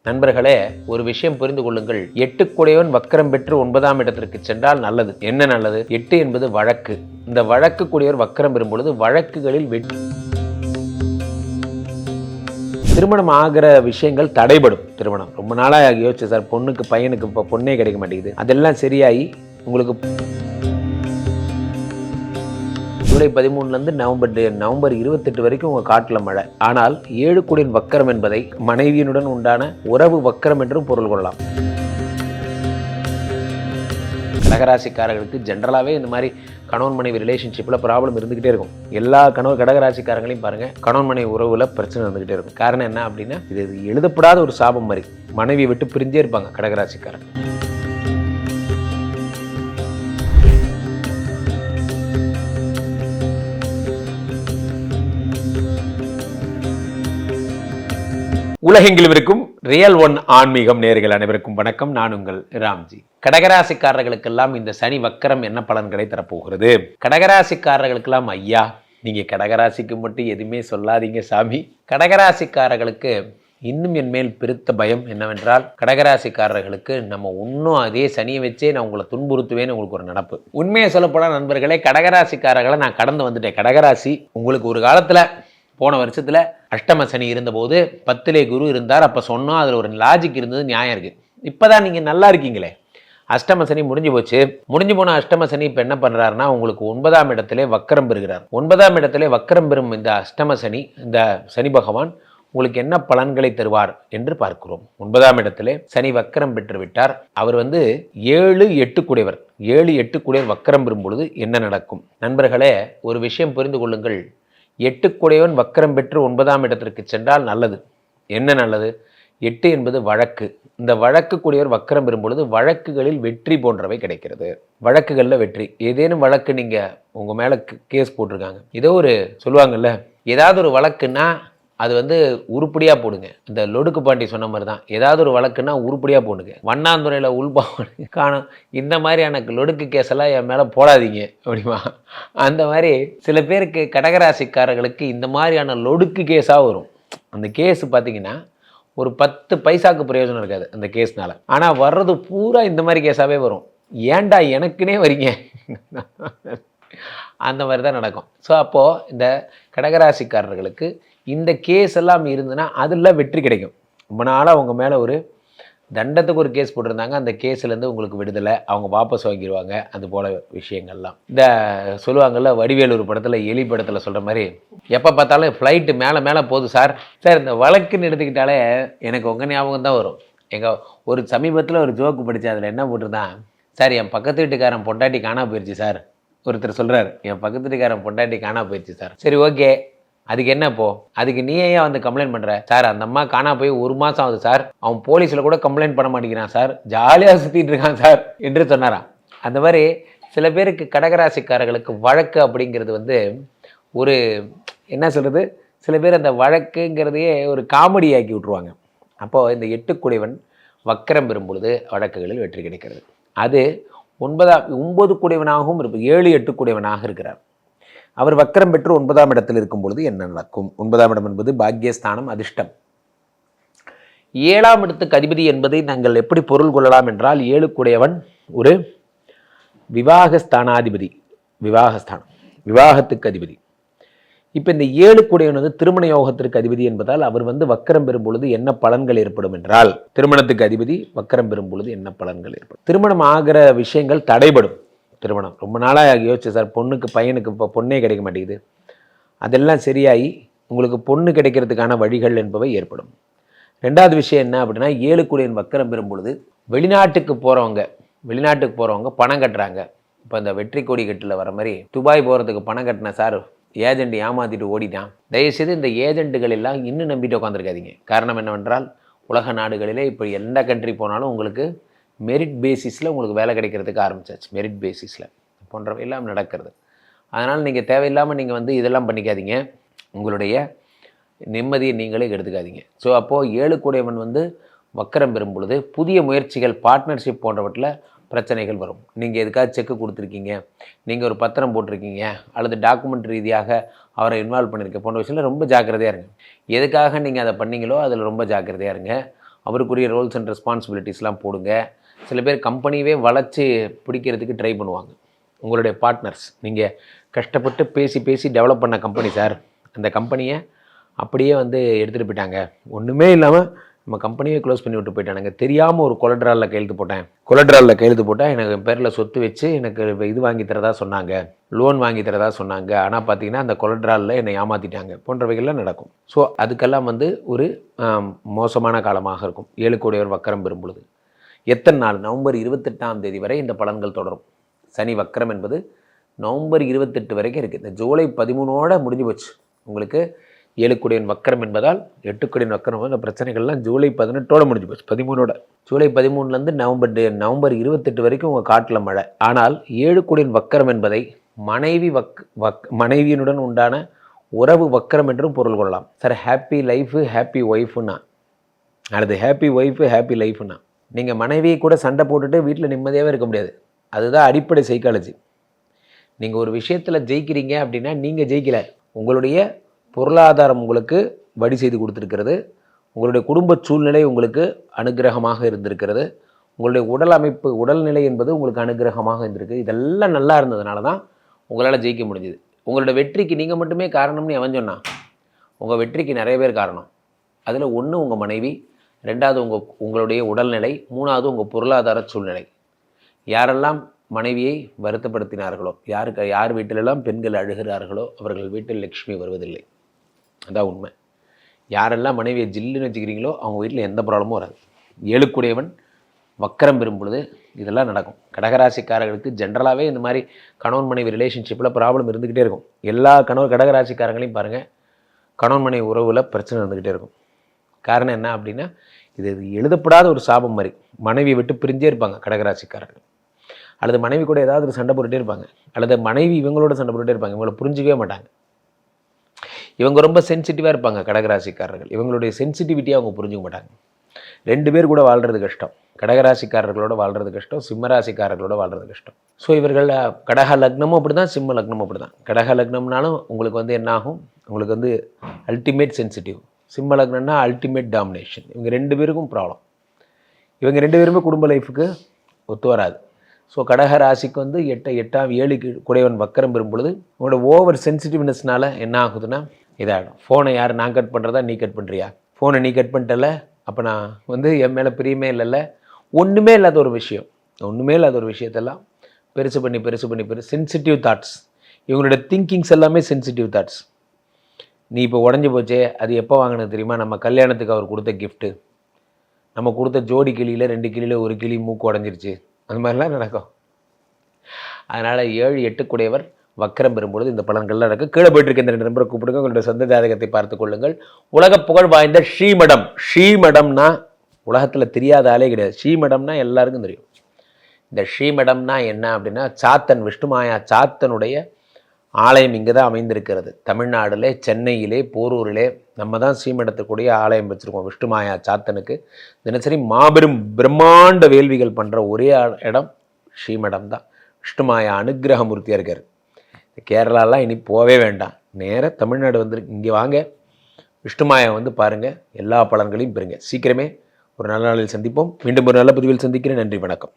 நண்பர்களே, ஒரு விஷயம் புரிந்து கொள்ளுங்கள். 8 குடையவன் வக்கரம் பெற்று 9ஆம் இடத்திற்கு சென்றால் நல்லது. என்ன நல்லது? 8 என்பது வழக்கு. இந்த வழக்கு கூடியவர் வக்கரம் பெறும் பொழுது வழக்குகளில் திருமணம் ஆகிற விஷயங்கள் தடைபடும். திருமணம் ரொம்ப நாளாக யோசிச்சு சார், பொண்ணுக்கு பையனுக்கு இப்போ பொண்ணே கிடைக்க மாட்டேங்குது, அதெல்லாம் சரியாகி உங்களுக்கு ஜூலை 13 நவம்பர் 28 வரைக்கும் உங்கள் காட்டில் மழை. ஆனால் 7 குடையின் வக்கரம் என்பதை மனைவியினுடன் உண்டான உறவு வக்கரம் என்றும் பொருள் கொள்ளலாம். கடகராசிக்காரர்களுக்கு ஜென்ரலாகவே இந்த மாதிரி கணவன் மனைவி ரிலேஷன்ஷிப்பில் ப்ராப்ளம் இருந்துகிட்டே இருக்கும். எல்லா கடகராசிக்காரங்களையும் பாருங்கள், கணவன் மனைவி உறவில் பிரச்சனை இருந்துகிட்டே இருக்கும். காரணம் என்ன அப்படின்னா, இது எழுதப்படாத ஒரு சாபம் மாதிரி. மனைவியை விட்டு பிரிஞ்சே இருப்பாங்க கடகராசிக்காரங்க. உலகெங்கிலும் இருக்கும் ரியல் ஒன் ஆன்மீகம் நேயர்கள் அனைவருக்கும் வணக்கம். நான் உங்கள் ராம்ஜி. கடகராசிக்காரர்களுக்கெல்லாம் இந்த சனி வக்கரம் என்ன பலன்களை தரப்போகிறது? கடகராசிக்காரர்களுக்கெல்லாம் ஐயா, நீங்க கடகராசிக்கு மட்டும் எதுவுமே சொல்லாதீங்க சாமி. கடகராசிக்காரர்களுக்கு இன்னும் என் மேல் பெருத்த பயம் என்னவென்றால், கடகராசிக்காரர்களுக்கு நம்ம இன்னும் அதே சனியை வச்சே நான் உங்களை துன்புறுத்துவேன்னு உங்களுக்கு ஒரு நினப்பு. உண்மையை சொல்லப்போனால் நண்பர்களே, கடகராசிக்காரர்களை நான் கடந்து வந்துட்டேன். கடகராசி உங்களுக்கு ஒரு காலத்தில் போன வருஷத்தில் அஷ்டம சனி இருந்தபோது 10லே குரு இருந்தார். அப்போ சொன்னோம், அதில் ஒரு லாஜிக் இருந்தது, நியாயம் இருக்குது. இப்போ தான் நீங்கள் நல்லா இருக்கீங்களே. அஷ்டம சனி முடிஞ்சு போச்சு. முடிஞ்சு போன அஷ்டம சனி இப்போ என்ன பண்ணுறாருன்னா, உங்களுக்கு 9ஆம் இடத்திலே வக்கரம் பெறுகிறார். 9ஆம் இடத்திலே வக்கரம் பெறும் இந்த அஷ்டம சனி, இந்த சனி பகவான் உங்களுக்கு என்ன பலன்களை தருவார் என்று பார்க்கிறோம். 9ஆம் இடத்திலே சனி வக்கரம் பெற்று விட்டார். அவர் 7-8 குடையவர். 7-8 குடையவர் வக்கரம் பெறும் பொழுது என்ன நடக்கும்? நண்பர்களே, ஒரு விஷயம் புரிந்து கொள்ளுங்கள். 8 குடையவன் வக்கரம் பெற்று 9ஆம் இடத்திற்கு சென்றால் நல்லது. என்ன நல்லது? 8 என்பது வழக்கு. இந்த வழக்கு கூடியவர் வக்கரம் பெறும் பொழுது வழக்குகளில் வெற்றி போன்றவை கிடைக்கிறது. வழக்குகளில் வெற்றி. ஏதேனும் வழக்கு நீங்கள் உங்கள் மேலே கேஸ் போட்டிருக்காங்க, ஏதோ ஒரு சொல்லுவாங்கல்ல, ஏதாவது ஒரு வழக்குன்னா அது உருப்படியாக போடுங்க. இந்த லொடுக்கு பாண்டி சொன்ன மாதிரி தான், ஏதாவது ஒரு வழக்குன்னா உருப்படியாக போடுங்க. வண்ணாந்துறையில் உள்பாவனை காணும், இந்த மாதிரியான லொடுக்கு கேஸெல்லாம் என் மேலே போடாதீங்க அப்படிமா. அந்த மாதிரி சில பேருக்கு கடகராசிக்காரர்களுக்கு இந்த மாதிரியான லொடுக்கு கேஸாக வரும். அந்த கேஸ் பார்த்தீங்கன்னா ஒரு 10 பைசாவுக்கு பிரயோஜனம் இருக்காது அந்த கேஸ்னால. ஆனால் வர்றது பூரா இந்த மாதிரி கேஸாகவே வரும். ஏன்டா எனக்குன்னே வரீங்க, அந்த மாதிரி தான் நடக்கும். ஸோ அப்போது இந்த கடகராசிக்காரர்களுக்கு இந்த கேஸ் எல்லாம் இருந்துன்னா அதில் வெற்றி கிடைக்கும். ரொம்ப நாளாக அவங்க மேலே ஒரு தண்டத்துக்கு ஒரு கேஸ் போட்டிருந்தாங்க, அந்த கேஸ்லேருந்து உங்களுக்கு விடுதலை, அவங்க வாபஸ் வாங்கிடுவாங்க. அது போல் விஷயங்கள்லாம் இந்த சொல்லுவாங்கள்ல, வடிவேலூர் படத்தில் எலி படத்தில் சொல்கிற மாதிரி, எப்போ பார்த்தாலும் ஃப்ளைட்டு மேலே போகுது சார். சார், இந்த வழக்குன்னு எடுத்துக்கிட்டாலே எனக்கு உங்கள் ஞாபகம் தான் வரும். எங்கள் ஒரு சமீபத்தில் ஒரு ஜோக்கு படித்தேன், அதில் என்ன போட்டிருந்தான், சார் என் பக்கத்து வீட்டுக்காரன் பொண்டாட்டி காணா போயிடுச்சு சார். ஒருத்தர் சொல்கிறார், என் பக்கத்து வீட்டுக்காரன் பொண்டாட்டி காணா போயிடுச்சு சார். சரி, ஓகே, அதுக்கு என்ன இப்போ? அதுக்கு நீயே கம்ப்ளைண்ட் பண்ணுற சார்? அந்த அம்மா காணா போய் 1 மாதம் ஆகுது சார், அவன் போலீஸில் கூட கம்ப்ளைண்ட் பண்ண மாட்டேங்கிறான் சார், ஜாலியாக சுற்றிட்டு இருக்கான் சார் என்று சொன்னாராம். அந்த மாதிரி சில பேருக்கு கடகராசிக்காரர்களுக்கு வழக்கு அப்படிங்கிறது ஒரு என்ன சொல்கிறது, சில பேர் அந்த வழக்குங்கிறதையே ஒரு காமெடி ஆக்கி விட்ருவாங்க. அப்போது இந்த 8 குடைவன் வக்கரம் பெறும் பொழுது வழக்குகளில் வெற்றி கிடைக்கிறது. அது 9 குடைவனாகவும் இருப்பது. 7-8 குடைவனாக இருக்கிறார். அவர் வக்கரம் பெற்று 9ஆம் இடத்தில் இருக்கும் பொழுது என்ன நடக்கும்? 9ஆம் இடம் என்பது பாக்கியஸ்தானம், அதிர்ஷ்டம். 7ஆம் இடத்துக்கு அதிபதி என்பதை நாங்கள் எப்படி பொருள் கொள்ளலாம் என்றால், 7 குடையவன் ஒரு விவாகஸ்தானாதிபதி, விவாகஸ்தானம், விவாகத்துக்கு அதிபதி. இப்போ இந்த 7 குடையவன் திருமண யோகத்திற்கு அதிபதி என்பதால் அவர் வக்கரம் பெறும் பொழுது என்ன பலன்கள் ஏற்படும் என்றால், திருமணத்துக்கு அதிபதி வக்கரம் பெறும் பொழுது என்ன பலன்கள் ஏற்படும்? திருமணம் ஆகிற விஷயங்கள் தடைபடும். திருமணம் ரொம்ப நாளாக யோசிச்சு சார், பொண்ணுக்கு பையனுக்கு இப்போ பொண்ணே கிடைக்க மாட்டேங்குது, அதெல்லாம் சரியாகி உங்களுக்கு பொண்ணு கிடைக்கிறதுக்கான வழிகள் என்பவை ஏற்படும். 2வது விஷயம் என்ன அப்படின்னா, 7 குடையன் வக்கரம் பெறும் பொழுது வெளிநாட்டுக்கு போகிறவங்க பணம் கட்டுறாங்க. இப்போ இந்த வெற்றி கொடி கட்டில் வர மாதிரி, துபாய் போகிறதுக்கு பணம் கட்டின சார், ஏஜென்ட் ஏமாற்றிட்டு ஓடிட்டான். தயவுசெய்து இந்த ஏஜென்ட்டுகள் எல்லாம் இன்னும் நம்பிட்டு உட்காந்துருக்காதீங்க. காரணம் என்னவென்றால், உலக நாடுகளிலே இப்போ எந்த கண்ட்ரி போனாலும் உங்களுக்கு மெரிட் பேசிஸில் உங்களுக்கு வேலை கிடைக்கிறதுக்கு ஆரம்பிச்சாச்சு. மெரிட் பேசிஸில் போன்றவை எல்லாம் நடக்கிறது. அதனால் நீங்கள் தேவையில்லாமல் நீங்கள் இதெல்லாம் பண்ணிக்காதீங்க, உங்களுடைய நிம்மதியை நீங்களே எடுத்துக்காதீங்க. ஸோ அப்போது 7 குடையவன் வக்கரம் பெறும் பொழுது புதிய முயற்சிகள், பார்ட்னர்ஷிப் போன்றவற்றில் பிரச்சனைகள் வரும். நீங்கள் எதுக்காக செக்கு கொடுத்துருக்கீங்க, நீங்கள் ஒரு பத்திரம் போட்டிருக்கீங்க, அல்லது டாக்குமெண்ட் ரீதியாக அவரை இன்வால்வ் பண்ணியிருக்க போன்ற விஷயத்தில் ரொம்ப ஜாக்கிரதையாக இருங்க. எதுக்காக நீங்கள் அதை பண்ணீங்களோ அதில் ரொம்ப ஜாக்கிரதையாக இருங்க. அவருக்குரிய ரோல்ஸ் அண்ட் ரெஸ்பான்சிபிலிட்டிஸ்லாம் போடுங்க. சில பேர் கம்பெனியவே வளைச்சி பிடிக்கிறதுக்கு ட்ரை பண்ணுவாங்க. உங்களுடைய பார்ட்னர்ஸ் நீங்கள் கஷ்டப்பட்டு பேசி பேசி டெவலப் பண்ண கம்பெனி சார், அந்த கம்பெனியை அப்படியே வந்து எடுத்துகிட்டு போயிட்டாங்க. ஒன்றுமே இல்லாமல் நம்ம கம்பெனியே க்ளோஸ் பண்ணி விட்டு போயிட்டானுங்க. தெரியாமல் ஒரு கொலட்ராலில் கையெழுத்து போட்டேன். கொலட்ராலில் கையெழுத்து போட்டால் எனக்கு பேரில் சொத்து வச்சு எனக்கு இது வாங்கி தரதா சொன்னாங்க, லோன் வாங்கி தரதா சொன்னாங்க. ஆனால் பார்த்தீங்கன்னா அந்த கொலட்ராலில் என்னை ஏமாற்றிட்டாங்க போன்றவைகள்லாம் நடக்கும். ஸோ அதுக்கெல்லாம் வந்து ஒரு மோசமான காலமாக இருக்கும் 7 கோடியவர் வக்கரம் பெறும் பொழுது. எத்தனை நாள்? நவம்பர் 28ஆம் தேதி வரை இந்த பலன்கள் தொடரும். சனி வக்கரம் என்பது நவம்பர் 28 வரைக்கும் இருக்குது. இந்த ஜூலை 13ஓட முடிஞ்சு போச்சு. உங்களுக்கு 7 கோடியன் வக்கரம் என்பதால் 8 கோடியன் வக்கரம் இந்த பிரச்சனைகள்லாம் ஜூலை 18ஓட முடிஞ்சு போச்சு. 13ஓட ஜூலை 13லேருந்து நவம்பர் 28 வரைக்கும் உங்கள் காட்டில் மழை. ஆனால் 7 கோடியன் வக்கரம் என்பதை மனைவியினுடன் உண்டான உறவு வக்கரம் என்றும் பொருள் கொள்ளலாம். சார் ஹாப்பி லைஃபு ஹாப்பி ஒய்ஃபுன்னா அடுத்து ஹாப்பி ஒய்ஃபு ஹாப்பி லைஃப்னா நீங்கள் மனைவியை கூட சண்டை போட்டுட்டு வீட்டில் நிம்மதியாகவே இருக்க முடியாது. அதுதான் அடிப்படை சைக்காலஜி. நீங்கள் ஒரு விஷயத்தில் ஜெயிக்கிறீங்க அப்படின்னா நீங்கள் ஜெயிக்கல, உங்களுடைய பொருளாதாரம் உங்களுக்கு வழி செய்து கொடுத்துருக்கிறது, உங்களுடைய குடும்ப சூழ்நிலை உங்களுக்கு அனுகிரகமாக இருந்திருக்கிறது, உங்களுடைய உடல்நிலை என்பது உங்களுக்கு அனுகிரகமாக இருந்திருக்கு. இதெல்லாம் நல்லா இருந்ததுனால தான் உங்களால் ஜெயிக்க முடிஞ்சுது. உங்களோட வெற்றிக்கு நீங்கள் மட்டுமே காரணம்னு எவன் சொன்னான்? உங்கள் வெற்றிக்கு நிறைய பேர் காரணம். அதில் ஒன்று உங்கள் மனைவி, 2வது உங்களுடைய உடல்நிலை, 3வது உங்கள் பொருளாதார சூழ்நிலை. யாரெல்லாம் மனைவியை வருத்தப்படுத்தினார்களோ, யார் வீட்டிலெல்லாம் பெண்கள் அழுகிறார்களோ அவர்கள் வீட்டில் லக்ஷ்மி வருவதில்லை. அதான் உண்மை. யாரெல்லாம் மனைவியை ஜில்லுன்னு வச்சுக்கிறீங்களோ அவங்க வீட்டில் எந்த ப்ராப்ளமும் வராது. 7 கோடியவன் வக்கரம் பெறும் பொழுது இதெல்லாம் நடக்கும். கடகராசிக்காரர்களுக்கு ஜென்ரலாகவே இந்த மாதிரி கணவன் மனைவி ரிலேஷன்ஷிப்பில் ப்ராப்ளம் இருந்துக்கிட்டே இருக்கும். எல்லா கடகராசிக்காரங்களையும் பாருங்கள், கணவன் மனைவி உறவில் பிரச்சனை இருந்துக்கிட்டே இருக்கும். காரணம் என்ன அப்படின்னா, இது எழுதப்படாத ஒரு சாபம் மாதிரி. மனைவியை விட்டு பிரிஞ்சே இருப்பாங்க கடகராசிக்காரர்கள். அல்லது மனைவி கூட ஏதாவது ஒரு சண்டை போட்டுகிட்டே இருப்பாங்க, அல்லது மனைவி இவங்களோட சண்டை போட்டுகிட்டே இருப்பாங்க. இவங்களை புரிஞ்சிக்கவே மாட்டாங்க. இவங்க ரொம்ப சென்சிட்டிவாக இருப்பாங்க கடகராசிக்காரர்கள். இவங்களுடைய சென்சிட்டிவிட்டியை அவங்க புரிஞ்சுக்க மாட்டாங்க. 2 பேர் கூட வாழ்கிறது கஷ்டம். கடகராசிக்காரர்களோட வாழ்கிறது கஷ்டம், சிம்மராசிக்காரர்களோட வாழ்கிறது கஷ்டம். ஸோ இவர்கள் கடக லக்னமும் அப்படி தான், சிம்ம லக்னமும் அப்படி தான். கடக லக்னம்னாலும் உங்களுக்கு வந்து என்ன ஆகும், உங்களுக்கு வந்து அல்டிமேட் சென்சிட்டிவ். சிம்ம லக்னம்னா அல்டிமேட் டாமினேஷன். இவங்க 2 பேருக்கும் ப்ராப்ளம். இவங்க 2 பேருமே குடும்ப லைஃபுக்கு ஒத்து வராது. ஸோ கடக ராசிக்கு வந்து 7 குடையவன் வக்கரம் பெறும் பொழுது உங்களோட ஓவர் சென்சிட்டிவ்னஸ்னால என்ன ஆகுதுன்னா இதாகிடும். ஃபோனை யார் நான் கட் பண்ணுறதா, நீ கட் பண்ணுறியா? ஃபோனை நீ கட் பண்ணிட்டல, அப்போ நான் வந்து என் மேலே பிரியமே இல்லைல்ல. ஒன்றுமே இல்லாத ஒரு விஷயத்தெல்லாம் பெருசு பண்ணி சென்சிட்டிவ் தாட்ஸ். இவங்களோட திங்கிங்ஸ் எல்லாமே சென்சிட்டிவ் தாட்ஸ். நீ இப்போ உடஞ்சி போச்சே, அது எப்போ வாங்கினது தெரியுமா? நம்ம கல்யாணத்துக்கு அவர் கொடுத்த கிஃப்ட்டு. நம்ம கொடுத்த ஜோடி கிளியில் 2 கிளியில் ஒரு கிளி மூக்கு உடஞ்சிருச்சு. அந்த மாதிரிலாம் நடக்கும். அதனால் 7, 8 குடையவர் வக்கரம் பெறும்பொழுது இந்த பலன்கள்லாம் நடக்கும். கீழே போயிட்டு இருக்க இந்த 2 நம்பரை கூப்பிடுங்க. உங்களுடைய சொந்த ஜாதகத்தை பார்த்து கொள்ளுங்கள். உலக புகழ் வாய்ந்த ஸ்ரீமடம்னா உலகத்தில் தெரியாத ஆளே கிடையாது. ஸ்ரீமடம்னா எல்லாருக்கும் தெரியும். இந்த ஸ்ரீமடம்னா என்ன அப்படின்னா, சாத்தன் விஷ்ணுமாயா சாத்தனுடைய ஆலயம் இங்கே தான் அமைந்திருக்கிறது. தமிழ்நாடுல சென்னையிலே போரூரிலே நம்ம தான் ஸ்ரீமடத்துக்குரிய ஆலயம் வச்சுருக்கோம். விஷ்ணுமாயா சாத்தனுக்கு தினசரி மாபெரும் பிரம்மாண்ட வேள்விகள் பண்ணுற ஒரே இடம் ஸ்ரீமடம் தான். விஷ்ணுமாயா அனுகிரகமூர்த்தியாக இருக்கார். கேரளாலாம் இனி போவே வேண்டாம், நேராக தமிழ்நாடு வந்துருக்கு. இங்கே வாங்க, விஷ்ணுமாயா வந்து பாருங்கள், எல்லா பலன்களையும் பெறுங்க. சீக்கிரமே ஒரு நல்ல நாளில் சந்திப்போம். மீண்டும் ஒரு நல்ல பதிவில் சந்திக்கிறேன். நன்றி, வணக்கம்.